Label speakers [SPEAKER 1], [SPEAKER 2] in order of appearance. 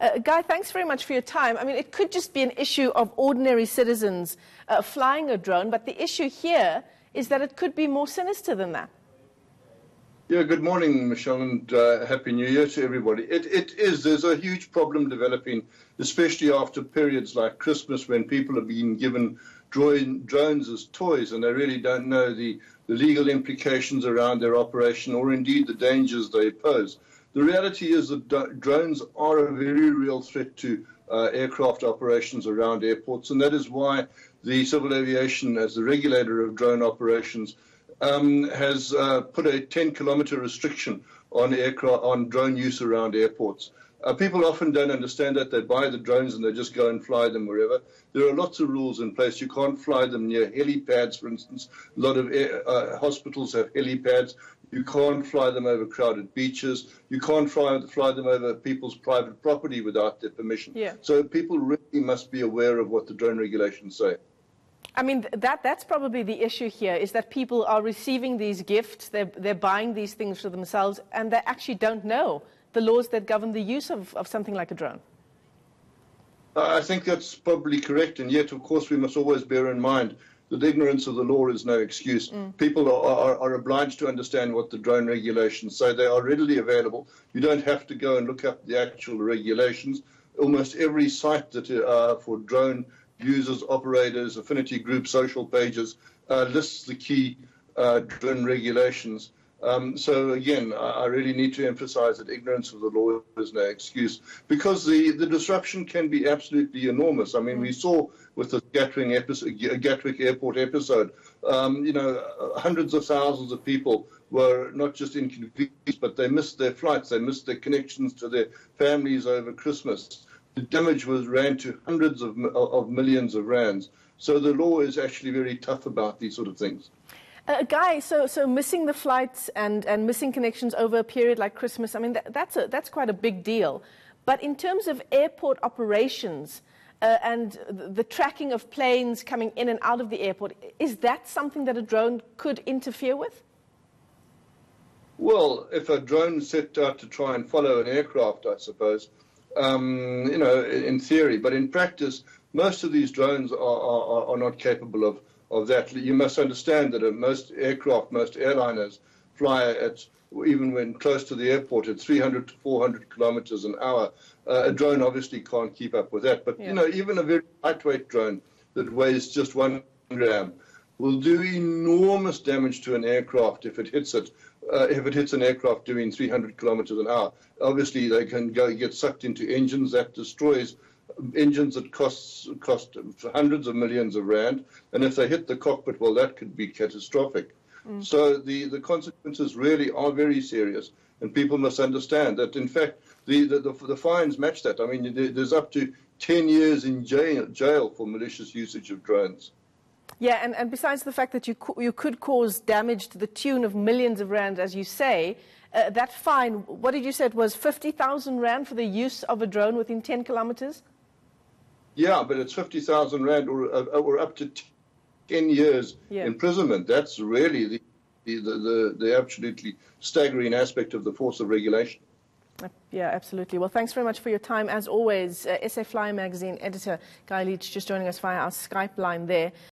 [SPEAKER 1] Guy, thanks very much for your time. I mean, it could just be an issue of ordinary citizens flying a drone, but the issue here is that it could be more sinister than that.
[SPEAKER 2] Yeah, good morning, Michelle, and Happy New Year to everybody. There's a huge problem developing, especially after periods like Christmas when people have been given drones as toys and they really don't know the legal implications around their operation or indeed the dangers they pose. The reality is that drones are a very real threat to aircraft operations around airports, and that is why the Civil Aviation, as the regulator of drone operations, has put a 10-kilometer restriction on drone use around airports. People often don't understand that. They buy the drones and they just go and fly them wherever. There are lots of rules in place. You can't fly them near helipads, for instance. A lot of hospitals have helipads. You can't fly them over crowded beaches. You can't fly them over people's private property without their permission.
[SPEAKER 1] Yeah.
[SPEAKER 2] So people really must be aware of what the drone regulations say.
[SPEAKER 1] I mean, that's probably the issue here, is that people are receiving these gifts, they're buying these things for themselves, and they actually don't know the laws that govern the use of something like a drone.
[SPEAKER 2] I think that's probably correct, and yet, of course, we must always bear in mind that ignorance of the law is no excuse. People are obliged to understand what the drone regulations say. They are readily available. You don't have to go and look up the actual regulations. Almost every site that for drone users, operators, affinity groups, social pages, lists the key drone regulations. So again, I really need to emphasize that ignorance of the law is no excuse, because the disruption can be absolutely enormous. I mean, we saw with the Gatwick Airport episode, hundreds of thousands of people were not just inconvenienced, but they missed their flights, they missed their connections to their families over Christmas. The damage ran to hundreds of millions of rands. So the law is actually very tough about these sort of things.
[SPEAKER 1] Guy, so missing the flights and missing connections over a period like Christmas, I mean, that's quite a big deal. But in terms of airport operations and the tracking of planes coming in and out of the airport, is that something that a drone could interfere with?
[SPEAKER 2] Well, if a drone set out to try and follow an aircraft, I suppose, in theory, but in practice, most of these drones are not capable of that. You must understand that most aircraft, most airliners fly at, even when close to the airport, at 300 to 400 kilometers an hour. A drone obviously can't keep up with that. But, even a very lightweight drone that weighs just 1 gram will do enormous damage to an aircraft if it hits it. If it hits an aircraft doing 300 kilometers an hour, obviously they can get sucked into engines. That destroys engines that cost hundreds of millions of rand, and if they hit the cockpit, well, that could be catastrophic. So the consequences really are very serious, and people must understand that. In fact, the fines match that. I mean, there's up to 10 years in jail for malicious usage of drones.
[SPEAKER 1] Yeah, and besides the fact that you could cause damage to the tune of millions of rand, as you say, that fine, what did you say, it was 50,000 rand for the use of a drone within 10 kilometers?
[SPEAKER 2] Yeah, but it's 50,000 rand or up to 10 years imprisonment. That's really the absolutely staggering aspect of the force of regulation.
[SPEAKER 1] Yeah, absolutely. Well, thanks very much for your time. As always, SA Flyer Magazine editor Guy Leach just joining us via our Skype line there.